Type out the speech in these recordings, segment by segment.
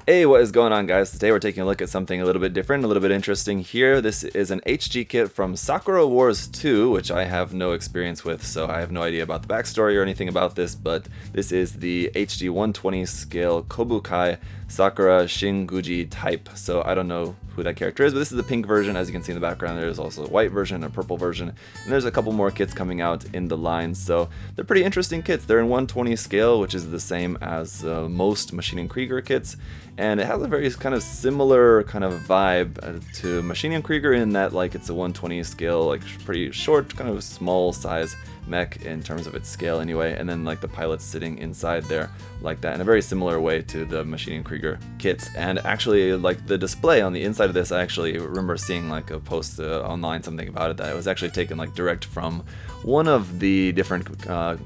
Hey, what is going on, guys? Today we're taking a look at something a little bit different, a little bit interesting here. This is an HG kit from Sakura Wars 2, which I have no experience with, so I have no idea about the backstory or anything about this, but this is the HG 120 scale Kobu-Kai Sakura Shinguji Type, so I don't know who that character is, but this is the pink version. As you can see in the background, there's also a white version, a purple version, and there's a couple more kits coming out in the line, so they're pretty interesting kits. They're in 120 scale, which is the same as most Machine & Krieger kits, and it has a very kind of similar kind of vibe to Machine & Krieger in that like it's a 120 scale, like pretty short, kind of small size mech in terms of its scale anyway, and then like the pilot's sitting inside there like that in a very similar way to the Machine & Krieger kits. And actually, like the display on the inside of this, I actually remember seeing like a post online, something about it, that it was actually taken like direct from one of the different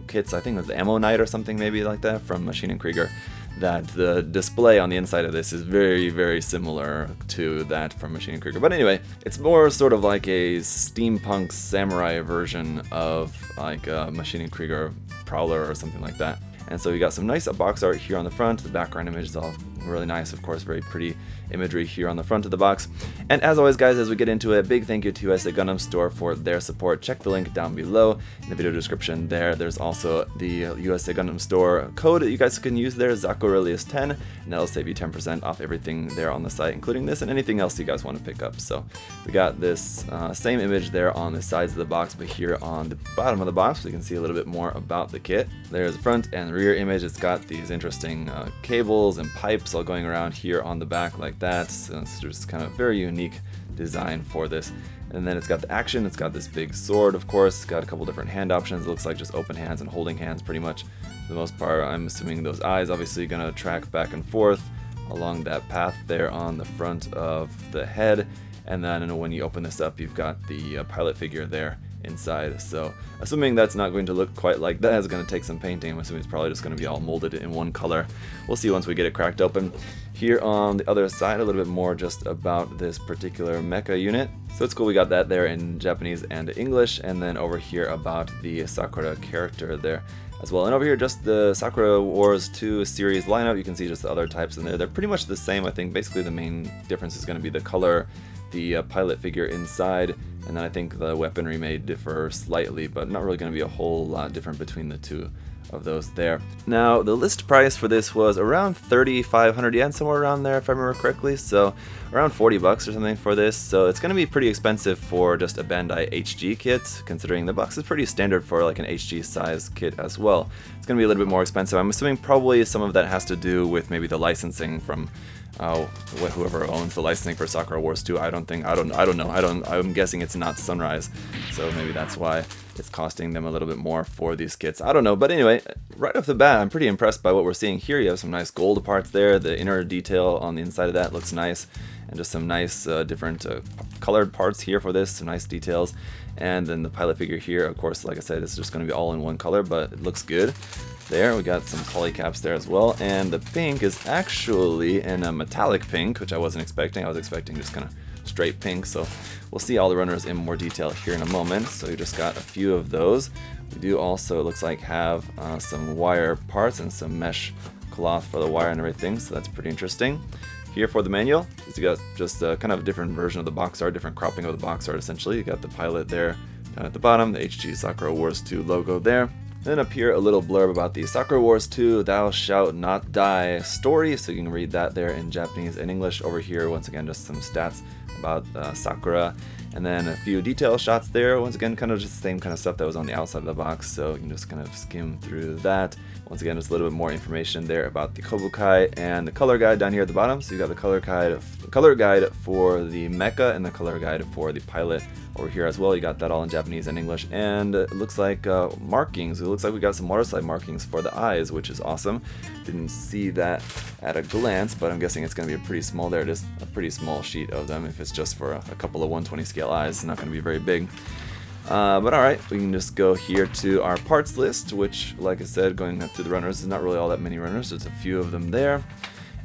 kits. I think it was the Ammo Knight or something maybe like that from Machine & Krieger, that the display on the inside of this is very, very similar to that from Machine & Krieger. But anyway, it's more sort of like a steampunk samurai version of like a Machine & Krieger Prowler or something like that. And so we got some nice box art here on the front. The background image is all really nice, of course, very pretty imagery here on the front of the box. And as always, guys, as we get into it, big thank you to USA Gundam Store for their support. Check the link down below in the video description there. There's also the USA Gundam Store code that you guys can use there, ZakuAurelius10, and that'll save you 10% off everything there on the site, including this and anything else you guys want to pick up. So we got this same image there on the sides of the box, but here on the bottom of the box, we can see a little bit more about the kit. There's the front and rear image. It's got these interesting cables and pipes all going around here on the back like that. So it's just kind of very unique design for this. And then it's got the action. It's got this big sword, of course. It's got a couple different hand options. It looks like just open hands and holding hands pretty much for the most part. I'm assuming those eyes obviously gonna track back and forth along that path there on the front of the head. And then when you open this up, you've got the pilot figure there inside. So assuming that's not going to look quite like that, it's going to take some painting. I'm assuming it's probably just going to be all molded in one color. We'll see once we get it cracked open. Here on the other side, a little bit more just about this particular mecha unit. So it's cool, we got that there in Japanese and English, and then over here about the Sakura character there as well. And over here, just the Sakura Wars 2 series lineup. You can see just the other types in there. They're pretty much the same. I think basically the main difference is going to be the color, the pilot figure inside, and then I think the weaponry may differ slightly, but not really going to be a whole lot different between the two of those there. Now, the list price for this was around 3,500 yen, somewhere around there if I remember correctly, so around 40 bucks or something for this. So it's going to be pretty expensive for just a Bandai HG kit, considering the box is pretty standard for like an HG size kit as well. It's going to be a little bit more expensive. I'm assuming probably some of that has to do with maybe the licensing from whoever owns the licensing for Sakura Wars 2. I don't know. I'm guessing it's not Sunrise, so maybe that's why it's costing them a little bit more for these kits. I don't know, but anyway, right off the bat, I'm pretty impressed by what we're seeing here. You have some nice gold parts there. The inner detail on the inside of that looks nice, and just some nice different colored parts here for this, some nice details. And then the pilot figure here, of course, like I said, it's just going to be all in one color, but it looks good. There, we got some polycaps there as well, and the pink is actually in a metallic pink, which I wasn't expecting. I was expecting just kind of straight pink, so we'll see all the runners in more detail here in a moment. So we just got a few of those. We do also, it looks like, have some wire parts and some mesh cloth for the wire and everything, so that's pretty interesting. Here for the manual, you got just a kind of a different version of the box art, different cropping of the box art essentially. You got the pilot there down at the bottom, the HG Sakura Wars 2 logo there. Then up here, a little blurb about the Sakura Wars 2 Thou Shalt Not Die story, so you can read that there in Japanese and English. Over here, once again, just some stats about Sakura, and then a few detail shots there. Once again, kind of just the same kind of stuff that was on the outside of the box, so you can just kind of skim through that. Once again, just a little bit more information there about the Kobu-Kai and the color guide down here at the bottom. So you got the color guide for the mecha and the color guide for the pilot over here as well. You got that all in Japanese and English, and it looks like markings. It looks like we got some waterslide markings for the eyes, which is awesome. Didn't see that at a glance, but I'm guessing it's going to be a pretty small. There it is, a pretty small sheet of them. If it's just for a couple of 120 scale eyes, it's not going to be very big. But alright, we can just go here to our parts list, which, like I said, going up through the runners, is not really all that many runners. There's a few of them there.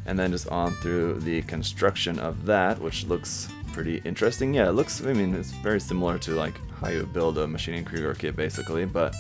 And then just on through the construction of that, which looks pretty interesting. Yeah, it looks, I mean, it's very similar to like how you build a Machine & Krieger kit basically, but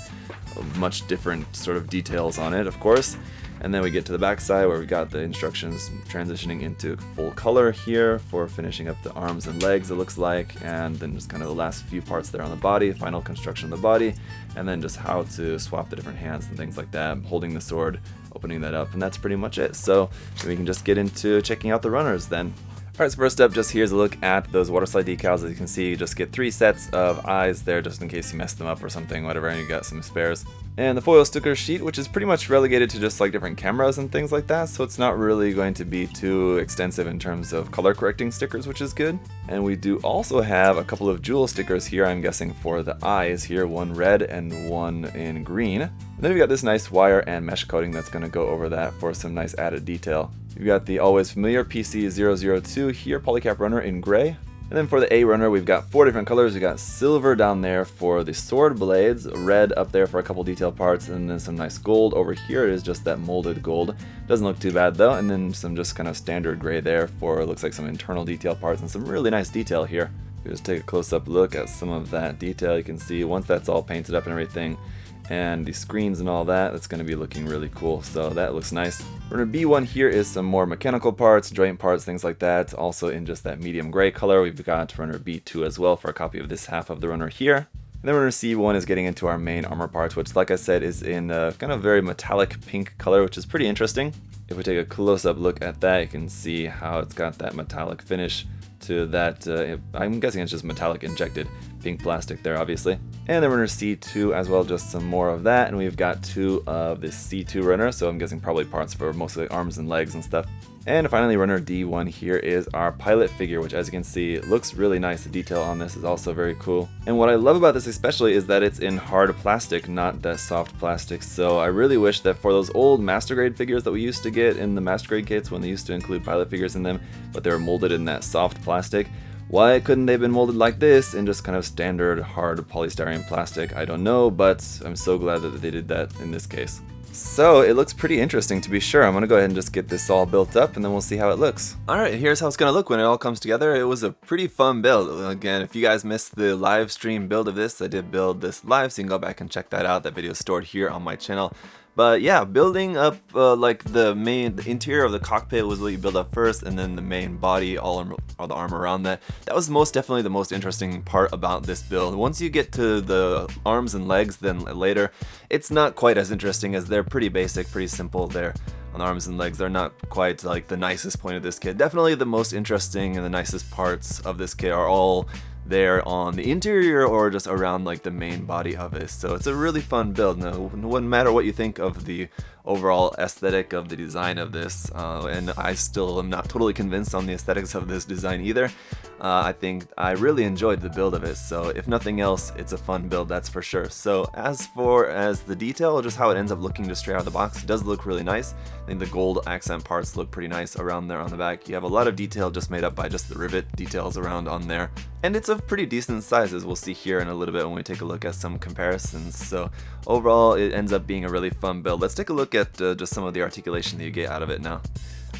much different sort of details on it, of course. And then we get to the back side where we got the instructions transitioning into full color here for finishing up the arms and legs, it looks like, and then just kind of the last few parts there on the body, final construction of the body, and then just how to swap the different hands and things like that, holding the sword, opening that up, and that's pretty much it. So we can just get into checking out the runners then. Alright, so first up, just here's a look at those water slide decals. As you can see, you just get 3 sets of eyes there just in case you mess them up or something, whatever, and you got some spares. And the foil sticker sheet, which is pretty much relegated to just like different cameras and things like that, so it's not really going to be too extensive in terms of color correcting stickers, which is good. And we do also have a couple of jewel stickers here, I'm guessing for the eyes here, one red and one in green. And then we've got this nice wire and mesh coating that's going to go over that for some nice added detail. We've got the always familiar PC002 here, polycap runner in gray. And then for the A runner, we've got 4 different colors. We've got silver down there for the sword blades, red up there for a couple detail parts, and then some nice gold. Over here it is just that molded gold. Doesn't look too bad though. And then some just kind of standard gray there for, looks like some internal detail parts and some really nice detail here. Just take a close-up look at some of that detail. You can see once that's all painted up and everything, and the screens and all that, that's going to be looking really cool, so that looks nice. Runner B1 here is some more mechanical parts, joint parts, things like that, also in just that medium gray color. We've got runner B2 as well for a copy of this half of the runner here. And then runner C1 is getting into our main armor parts, which like I said is in a kind of very metallic pink color, which is pretty interesting. If we take a close-up look at that, you can see how it's got that metallic finish to that, I'm guessing it's just metallic injected pink plastic there, obviously. And then runner C2 as well, just some more of that, and we've got 2 of this C2 runner, so I'm guessing probably parts for mostly arms and legs and stuff. And finally, runner D1 here is our pilot figure, which as you can see looks really nice. The detail on this is also very cool. And what I love about this especially is that it's in hard plastic, not that soft plastic. So I really wish that for those old master grade figures that we used to get in the master grade kits when they used to include pilot figures in them, but they were molded in that soft plastic, why couldn't they have been molded like this in just kind of standard hard polystyrene plastic? I don't know, but I'm so glad that they did that in this case. So it looks pretty interesting to be sure. I'm going to go ahead and just get this all built up and then we'll see how it looks. Alright, here's how it's going to look when it all comes together. It was a pretty fun build. Again, if you guys missed the live stream build of this, I did build this live, so you can go back and check that out. That video is stored here on my channel. But yeah, building up like the interior of the cockpit was what you build up first, and then the main body, all the armor around that. That was most definitely the most interesting part about this build. Once you get to the arms and legs, then later, it's not quite as interesting as they're pretty basic, pretty simple there. On the arms and legs, they're not quite like the nicest point of this kit. Definitely the most interesting and the nicest parts of this kit are all there on the interior or just around like the main body of it. So it's a really fun build. No matter what you think of the overall aesthetic of the design of this, and I still am not totally convinced on the aesthetics of this design either. I think I really enjoyed the build of it, so if nothing else, it's a fun build, that's for sure. So as far as the detail, just how it ends up looking just straight out of the box, it does look really nice. I think the gold accent parts look pretty nice around there on the back. You have a lot of detail just made up by just the rivet details around on there. And it's of pretty decent sizes, we'll see here in a little bit when we take a look at some comparisons. So overall, it ends up being a really fun build. Let's take a look at just some of the articulation that you get out of it now.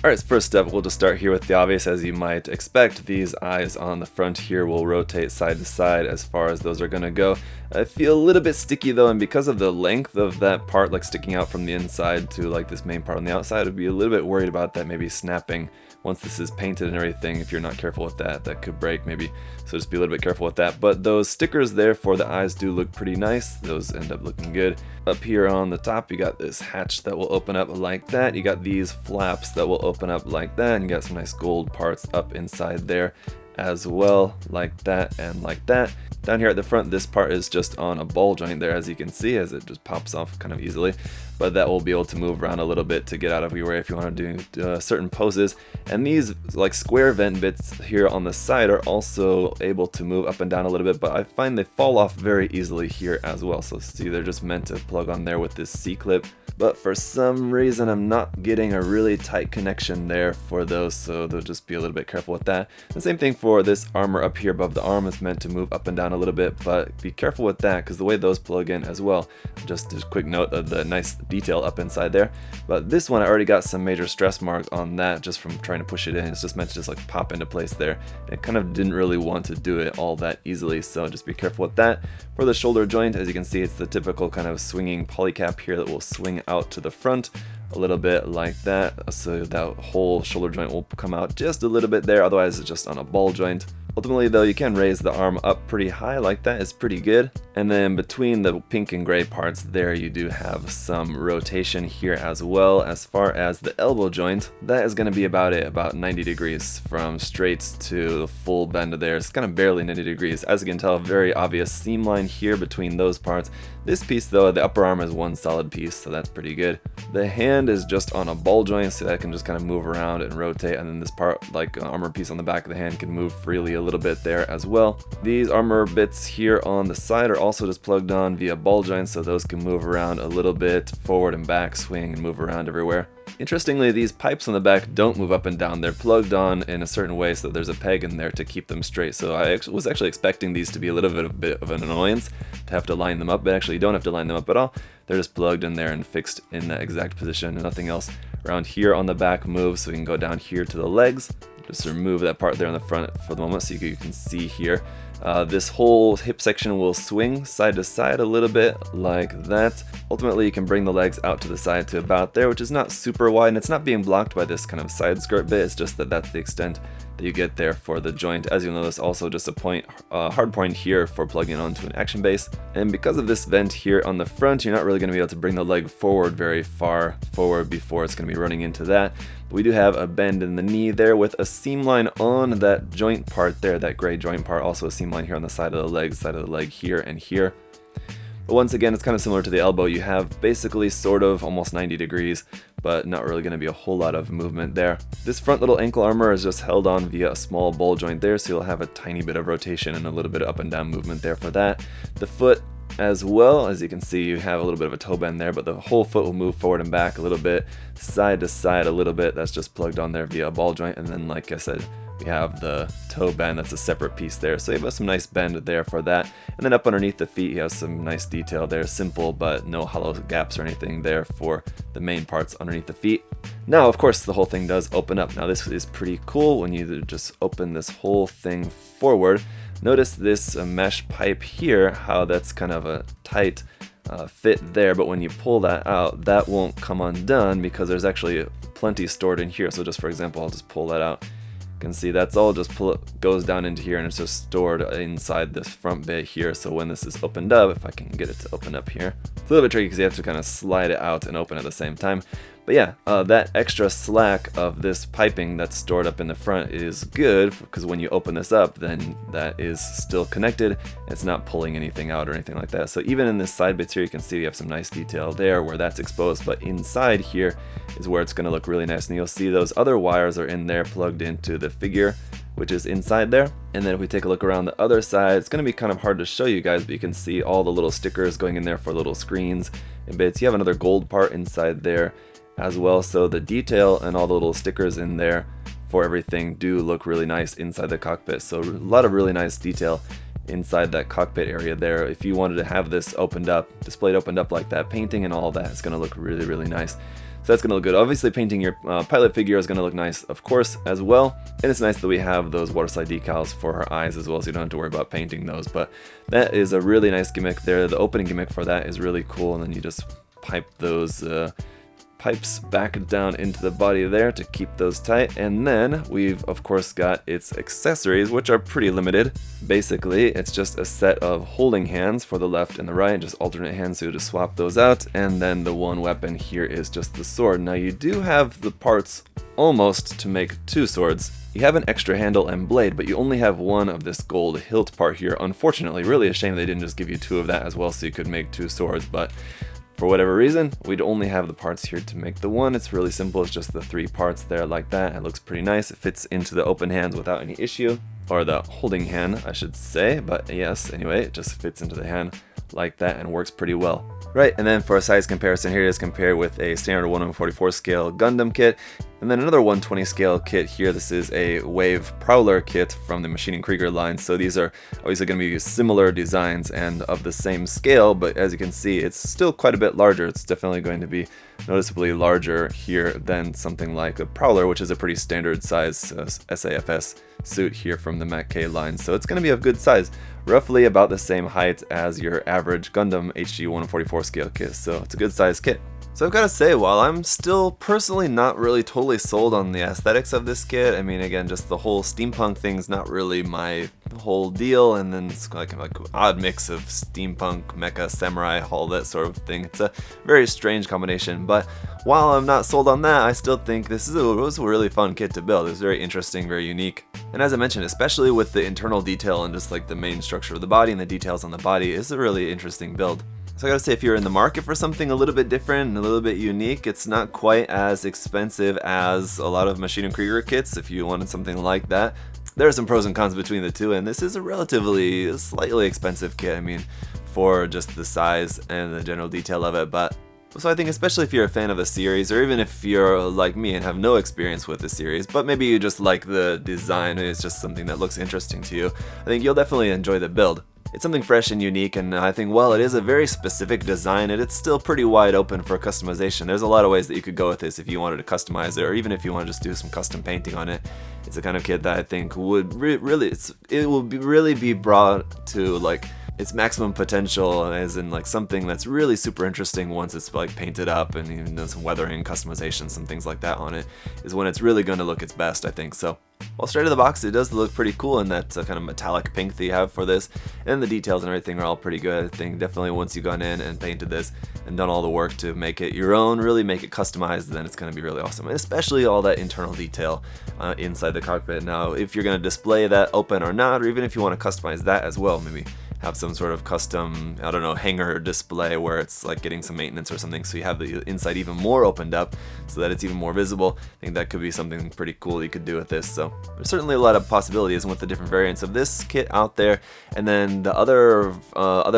Alright, so first up, we'll just start here with the obvious. As you might expect, these eyes on the front here will rotate side to side as far as those are going to go. I feel a little bit sticky though, and because of the length of that part like sticking out from the inside to like this main part on the outside, I'd be a little bit worried about that maybe snapping once this is painted and everything. If you're not careful with that, that could break maybe, so just be a little bit careful with that. But those stickers there for the eyes do look pretty nice. Those end up looking good. Up here on the top, you got this hatch that will open up like that. You got these flaps that will open up like that, and you got some nice gold parts up inside there as well, like that and like that. Down here at the front, this part is just on a ball joint there, as you can see, as it just pops off kind of easily, but that will be able to move around a little bit to get out of your way if you want to do certain poses. And these like square vent bits here on the side are also able to move up and down a little bit, but I find they fall off very easily here as well. So see, they're just meant to plug on there with this C-clip, but for some reason I'm not getting a really tight connection there for those, so they'll just be a little bit careful with that. The same thing for this armor up here above the arm. Is meant to move up and down a little bit, but be careful with that because the way those plug in as well. Just a quick note of the nice detail up inside there. But this one, I already got some major stress marks on that just from trying to push it in. It's just meant to just like pop into place there. It kind of didn't really want to do it all that easily, so just be careful with that. For the shoulder joint, as you can see, it's the typical kind of swinging polycap here that will swing out to the front a little bit like that, so that whole shoulder joint will come out just a little bit there, otherwise it's just on a ball joint. Ultimately though, you can raise the arm up pretty high like that, is pretty good. And then between the pink and gray parts there, you do have some rotation here as well. As far as the elbow joint, that is going to be about it, about 90 degrees from straight to the full bend there. It's kind of barely 90 degrees. As you can tell, very obvious seam line here between those parts. This piece though, the upper arm is one solid piece, so that's pretty good. The hand is just on a ball joint, so that can just kind of move around and rotate, and then this part, like armor piece on the back of the hand, can move freely a little bit there as well. These armor bits here on the side are also just plugged on via ball joints, so those can move around a little bit, forward and back, swing and move around everywhere. Interestingly, these pipes on the back don't move up and down. They're plugged on in a certain way so that there's a peg in there to keep them straight. So I was actually expecting these to be a little bit of an annoyance, to have to line them up, but actually you don't have to line them up at all. They're just plugged in there and fixed in that exact position, and nothing else around here on the back moves. So we can go down here to the legs, just remove that part there on the front for the moment so you can see here. This whole hip section will swing side to side a little bit like that. Ultimately, you can bring the legs out to the side to about there, which is not super wide, and it's not being blocked by this kind of side skirt bit. It's just that that's the extent that you get there for the joint. As you'll notice, also just a hard point here for plugging it onto an action base. And because of this vent here on the front, you're not really going to be able to bring the leg forward very far forward before it's going to be running into that. We do have a bend in the knee there with a seam line on that joint part there, that gray joint part, also a seam line here on the side of the leg here and here. But once again, it's kind of similar to the elbow. You have basically sort of almost 90 degrees, but not really going to be a whole lot of movement there. This front little ankle armor is just held on via a small ball joint there, so you'll have a tiny bit of rotation and a little bit of up and down movement there for that. The foot as well, as you can see, you have a little bit of a toe bend there, but the whole foot will move forward and back a little bit, side to side a little bit. That's just plugged on there via a ball joint. And then, like I said, we have the toe bend, that's a separate piece there. So you have some nice bend there for that. And then up underneath the feet, you have some nice detail there. Simple, but no hollow gaps or anything there for the main parts underneath the feet. Now, of course, the whole thing does open up. Now, this is pretty cool when you just open this whole thing forward. Notice this mesh pipe here, how that's kind of a tight fit there, but when you pull that out, that won't come undone because there's actually plenty stored in here. So just for example, I'll just pull that out. You can see that's all just goes down into here, and it's just stored inside this front bit here. So when this is opened up, if I can get it to open up here, it's a little bit tricky because you have to kind of slide it out and open at the same time. But yeah, that extra slack of this piping that's stored up in the front is good, because when you open this up, then that is still connected. It's not pulling anything out or anything like that. So even in this side bits here, you can see we have some nice detail there where that's exposed, but inside here is where it's going to look really nice. And you'll see those other wires are in there plugged into the figure, which is inside there. And then if we take a look around the other side, it's going to be kind of hard to show you guys, but you can see all the little stickers going in there for little screens and bits. You have another gold part inside there as well, so the detail and all the little stickers in there for everything do look really nice inside the cockpit. So a lot of really nice detail inside that cockpit area there. If you wanted to have this opened up, displayed opened up like that, painting and all that, it's going to look really, really nice. So that's going to look good. Obviously painting your pilot figure is going to look nice, of course, as well. And it's nice that we have those waterslide decals for her eyes as well, so you don't have to worry about painting those. But that is a really nice gimmick there. The opening gimmick for that is really cool, and then you just pipe those pipes back down into the body there to keep those tight. And then we've of course got its accessories, which are pretty limited. Basically it's just a set of holding hands for the left and the right, just alternate hands, so you just swap those out. And then the one weapon here is just the sword. Now you do have the parts almost to make two swords. You have an extra handle and blade, but you only have one of this gold hilt part here. Unfortunately, really a shame they didn't just give you two of that as well so you could make two swords, but for whatever reason, we'd only have the parts here to make the one. It's really simple. It's just the three parts there like that. It looks pretty nice. It fits into the open hands without any issue, or the holding hand, I should say. But yes, anyway, it just fits into the hand like that and works pretty well. Right, and then for a size comparison here is compared with a standard 1/44 scale Gundam kit. And then another 120 scale kit here. This is a Wave Prowler kit from the Machining Krieger line. So these are obviously going to be similar designs and of the same scale, but as you can see, it's still quite a bit larger. It's definitely going to be noticeably larger here than something like a Prowler, which is a pretty standard size SAFS suit here from the Ma.K line. So it's going to be of good size, roughly about the same height as your average Gundam HG 144 scale kit. So it's a good size kit. So I've got to say, while I'm still personally not really totally sold on the aesthetics of this kit, I mean, again, just the whole steampunk thing's not really my whole deal, and then it's like an odd mix of steampunk, mecha, samurai, all that sort of thing. It's a very strange combination, but while I'm not sold on that, I still think this was a really fun kit to build. It was very interesting, very unique. And as I mentioned, especially with the internal detail and just like the main structure of the body and the details on the body, it's a really interesting build. So I gotta say, if you're in the market for something a little bit different and a little bit unique, it's not quite as expensive as a lot of Machining Krieger kits. If you wanted something like that, there are some pros and cons between the two, and this is a relatively slightly expensive kit, I mean, for just the size and the general detail of it. But so I think especially if you're a fan of the series, or even if you're like me and have no experience with the series, but maybe you just like the design, it's just something that looks interesting to you, I think you'll definitely enjoy the build. It's something fresh and unique, and I think while it is a very specific design, it's still pretty wide open for customization. There's a lot of ways that you could go with this if you wanted to customize it, or even if you want to just do some custom painting on it. It's the kind of kit that I think would really be brought to like its maximum potential, as in like something that's really super interesting once it's like painted up and even done some weathering, customization, some things like that on it, is when it's really going to look its best, I think. So well, straight out of the box, it does look pretty cool in that kind of metallic pink that you have for this, and the details and everything are all pretty good. I think definitely once you've gone in and painted this and done all the work to make it your own, really make it customized, then it's going to be really awesome, and especially all that internal detail inside the cockpit. Now, if you're going to display that open or not, or even if you want to customize that as well, maybe have some sort of custom, I don't know, hanger display where it's like getting some maintenance or something, so you have the inside even more opened up so that it's even more visible. I think that could be something pretty cool you could do with this. So there's certainly a lot of possibilities with the different variants of this kit out there, and then the other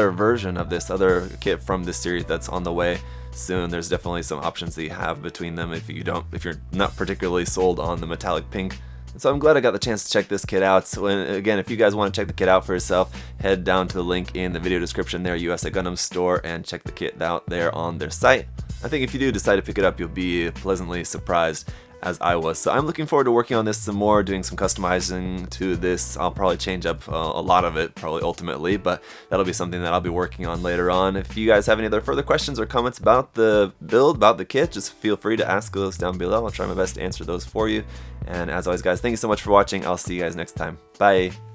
version of this other kit from this series that's on the way soon. There's definitely some options that you have between them if you're not particularly sold on the metallic pink. So I'm glad I got the chance to check this kit out. So again, if you guys want to check the kit out for yourself, head down to the link in the video description there, USA Gundam Store, and check the kit out there on their site. I think if you do decide to pick it up, you'll be pleasantly surprised, as I was. So I'm looking forward to working on this some more, doing some customizing to this. I'll probably change up a lot of it, probably ultimately, but that'll be something that I'll be working on later on. If you guys have any other further questions or comments about the build, about the kit, just feel free to ask those down below. I'll try my best to answer those for you. And as always, guys, thank you so much for watching. I'll see you guys next time. Bye!